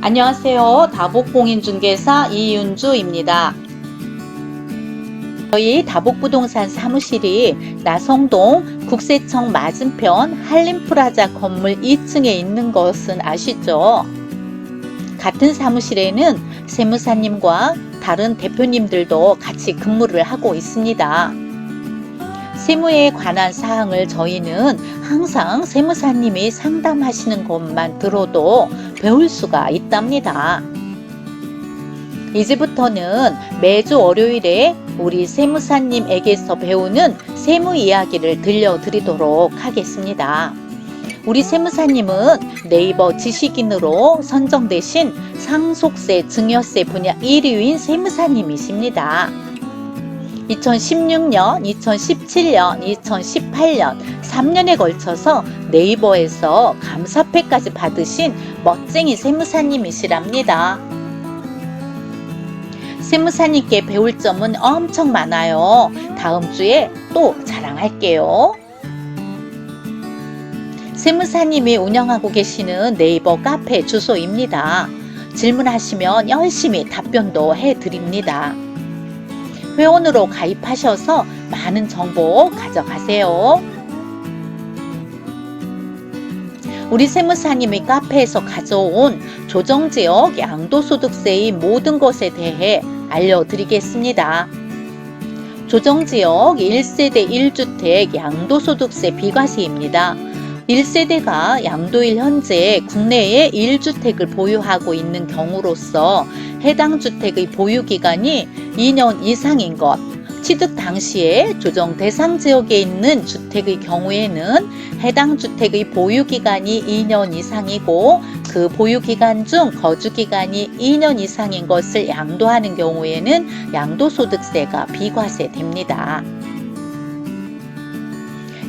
안녕하세요. 다복공인중개사 이윤주입니다. 저희 다복부동산 사무실이 나성동 국세청 맞은편 한림프라자 건물 2층에 있는 것은 아시죠? 같은 사무실에는 세무사님과 다른 대표님들도 같이 근무를 하고 있습니다. 세무에 관한 사항을 저희는 항상 세무사님이 상담하시는 것만 들어도 배울 수가 있답니다. 이제부터는 매주 월요일에 우리 세무사님에게서 배우는 세무 이야기를 들려드리도록 하겠습니다. 우리 세무사님은 네이버 지식인으로 선정되신 상속세, 증여세 분야 1위인 세무사님이십니다. 2016년, 2017년, 2018년 3년에 걸쳐서 네이버에서 감사패까지 받으신 멋쟁이 세무사님이시랍니다. 세무사님께 배울 점은 엄청 많아요. 다음 주에 또 자랑할게요. 세무사님이 운영하고 계시는 네이버 카페 주소입니다. 질문하시면 열심히 답변도 해드립니다. 회원으로 가입하셔서 많은 정보 가져가세요. 우리 세무사님의 카페에서 가져온 조정지역 양도소득세의 모든 것에 대해 알려드리겠습니다. 조정지역 1세대 1주택 양도소득세 비과세입니다. 1세대가 양도일 현재 국내에 1주택을 보유하고 있는 경우로서 해당 주택의 보유기간이 2년 이상인 것, 취득 당시에 조정 대상 지역에 있는 주택의 경우에는 해당 주택의 보유기간이 2년 이상이고 그 보유기간 중 거주기간이 2년 이상인 것을 양도하는 경우에는 양도소득세가 비과세됩니다.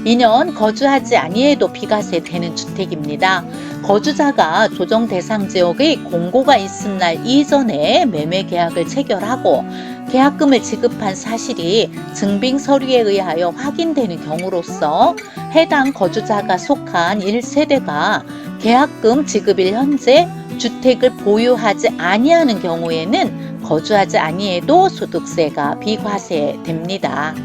2년 거주하지 아니해도 비과세 되는 주택입니다. 거주자가 조정 대상 지역의 공고가 있은 날 이전에 매매 계약을 체결하고 계약금을 지급한 사실이 증빙 서류에 의하여 확인되는 경우로서 해당 거주자가 속한 1세대가 계약금 지급일 현재 주택을 보유하지 아니하는 경우에는 거주하지 아니해도 소득세가 비과세됩니다.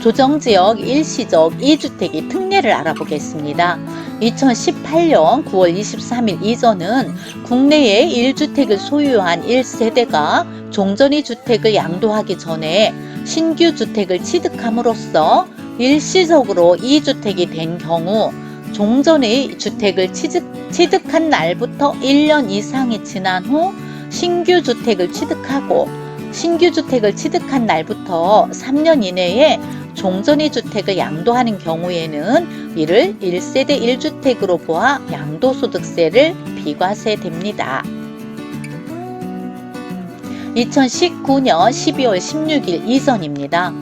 조정지역 일시적 2주택의 특례를 알아보겠습니다. 2018년 9월 23일 이전은 국내에 1주택을 소유한 1세대가 종전의 주택을 양도하기 전에 신규 주택을 취득함으로써 일시적으로 2주택이 된 경우 종전의 주택을 취득한 날부터 1년 이상이 지난 후 신규 주택을 취득하고 신규 주택을 취득한 날부터 3년 이내에 종전의 주택을 양도하는 경우에는 이를 1세대 1주택으로 보아 양도소득세를 비과세됩니다. 2019년 12월 16일 이전입니다.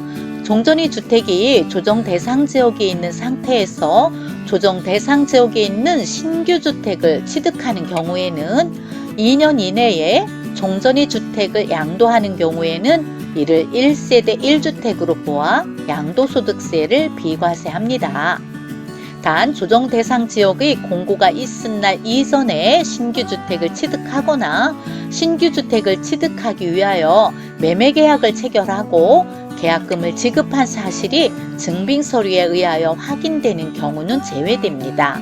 종전의 주택이 조정 대상 지역에 있는 상태에서 조정 대상 지역에 있는 신규 주택을 취득하는 경우에는 2년 이내에 종전의 주택을 양도하는 경우에는 이를 1세대 1주택으로 보아 양도소득세를 비과세합니다. 단 조정 대상 지역의 공고가 있은 날 이전에 신규 주택을 취득하거나 신규 주택을 취득하기 위하여 매매 계약을 체결하고 계약금을 지급한 사실이 증빙 서류에 의하여 확인되는 경우는 제외됩니다.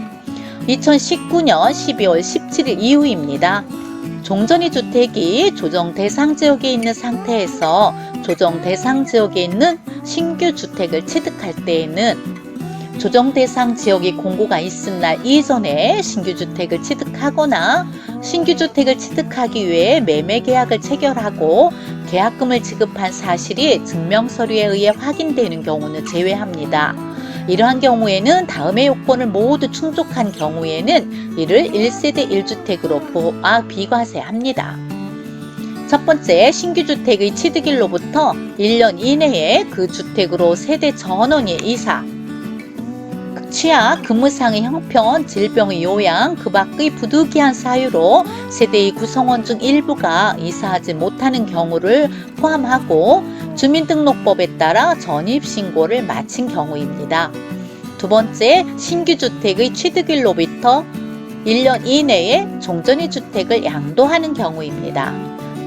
2019년 12월 17일 이후입니다. 종전의 주택이 조정 대상 지역에 있는 상태에서 조정 대상 지역에 있는 신규 주택을 취득할 때에는 조정 대상 지역의 공고가 있은 날 이전에 신규 주택을 취득하거나 신규 주택을 취득하기 위해 매매 계약을 체결하고 계약금을 지급한 사실이 증명 서류에 의해 확인되는 경우는 제외합니다. 이러한 경우에는 다음의 요건을 모두 충족한 경우에는 이를 1세대 1주택으로 보아 비과세합니다. 첫 번째, 신규 주택의 취득일로부터 1년 이내에 그 주택으로 세대 전원이 이사, 취약, 근무상의 형편, 질병의 요양, 그 밖의 부득이한 사유로 세대의 구성원 중 일부가 이사하지 못하는 경우를 포함하고 주민등록법에 따라 전입신고를 마친 경우입니다. 두 번째, 신규 주택의 취득일로부터 1년 이내에 종전의 주택을 양도하는 경우입니다.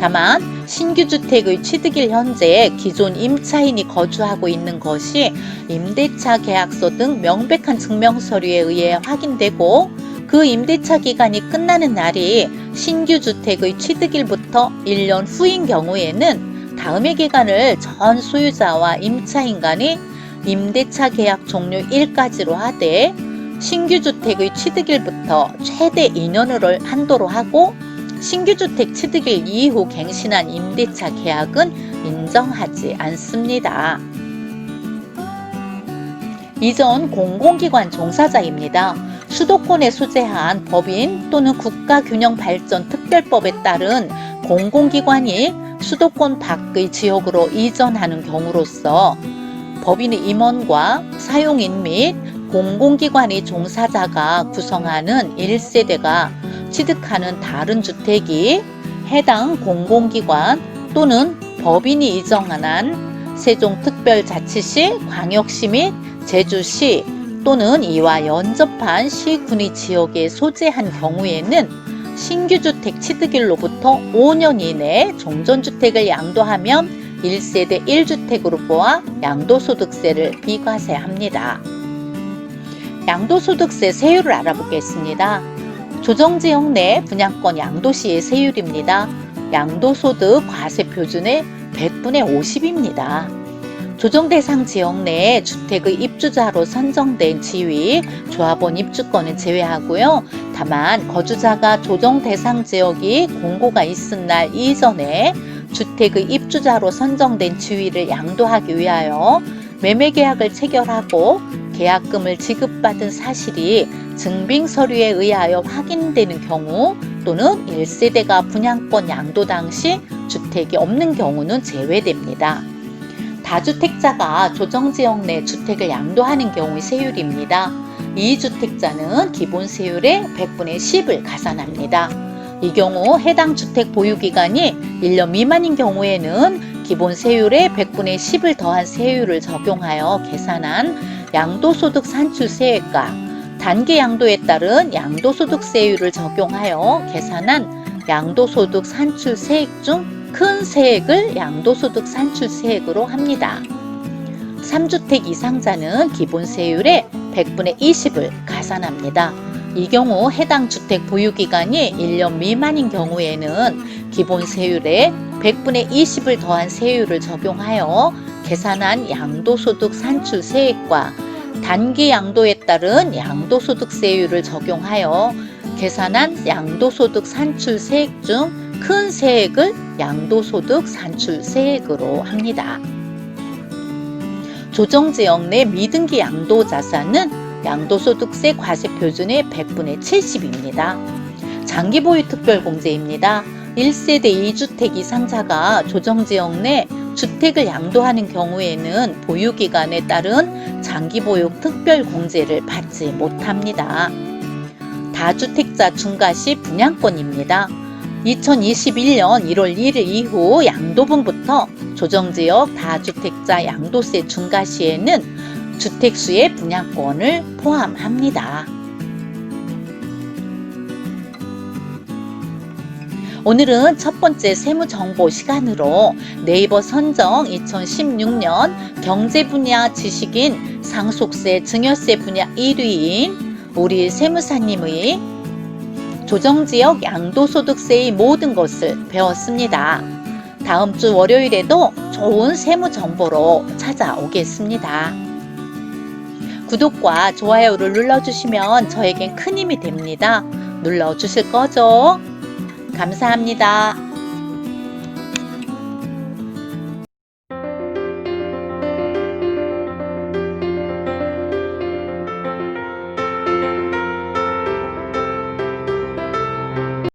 다만 신규 주택의 취득일 현재 기존 임차인이 거주하고 있는 것이 임대차 계약서 등 명백한 증명서류에 의해 확인되고 그 임대차 기간이 끝나는 날이 신규 주택의 취득일부터 1년 후인 경우에는 다음의 기간을 전 소유자와 임차인 간의 임대차 계약 종료일까지로 하되 신규 주택의 취득일부터 최대 2년을 한도로 하고 신규 주택 취득일 이후 갱신한 임대차 계약은 인정하지 않습니다. 이전 공공기관 종사자입니다. 수도권에 소재한 법인 또는 국가균형발전특별법에 따른 공공기관이 수도권 밖의 지역으로 이전하는 경우로서 법인의 임원과 사용인 및 공공기관의 종사자가 구성하는 1세대가 취득하는 다른 주택이 해당 공공기관 또는 법인이 이전한 세종특별자치시, 광역시 및 제주시 또는 이와 연접한 시군의 지역에 소재한 경우에는 신규주택 취득일로부터 5년 이내에 종전주택을 양도하면 1세대 1주택으로 보아 양도소득세를 비과세합니다. 양도소득세 세율을 알아보겠습니다. 조정지역 내 분양권 양도시의 세율입니다. 양도소득 과세표준의 100분의 50입니다. 조정대상 지역 내 주택의 입주자로 선정된 지위, 조합원 입주권은 제외하고요. 다만 거주자가 조정대상 지역이 공고가 있은 날 이전에 주택의 입주자로 선정된 지위를 양도하기 위하여 매매계약을 체결하고 계약금을 지급받은 사실이 증빙서류에 의하여 확인되는 경우 또는 1세대가 분양권 양도 당시 주택이 없는 경우는 제외됩니다. 다주택자가 조정지역 내 주택을 양도하는 경우의 세율입니다. 2주택자는 기본세율의 100분의 10을 가산합니다. 이 경우 해당 주택 보유기간이 1년 미만인 경우에는 기본세율의 100분의 10을 더한 세율을 적용하여 계산한 양도소득 산출세액과 단기 양도에 따른 양도소득세율을 적용하여 계산한 양도소득 산출세액 중 큰 세액을 양도소득 산출세액으로 합니다. 3주택 이상자는 기본세율의 100분의 20을 가산합니다. 이 경우 해당 주택 보유기간이 1년 미만인 경우에는 기본세율의 100분의 20을 더한 세율을 적용하여 계산한 양도소득 산출세액과 단기 양도에 따른 양도소득세율을 적용하여 계산한 양도소득 산출세액 중 큰 세액을 양도소득 산출세액으로 합니다. 조정지역 내 미등기 양도자산은 양도소득세 과세표준의 100분의 70입니다. 장기보유 특별공제입니다. 1세대 2주택 이상자가 조정지역 내 주택을 양도하는 경우에는 보유기간에 따른 장기보유 특별공제를 받지 못합니다. 다주택자 중과시 분양권입니다. 2021년 1월 1일 이후 양도분부터 조정지역 다주택자 양도세 중과시에는 주택수의 분양권을 포함합니다. 오늘은 첫 번째 세무정보 시간으로 네이버 선정 2016년 경제 분야 지식인 상속세 증여세 분야 1위인 우리 세무사님의 조정지역 양도소득세의 모든 것을 배웠습니다. 다음 주 월요일에도 좋은 세무정보로 찾아오겠습니다. 구독과 좋아요를 눌러주시면 저에겐 큰 힘이 됩니다. 눌러주실 거죠? 감사합니다.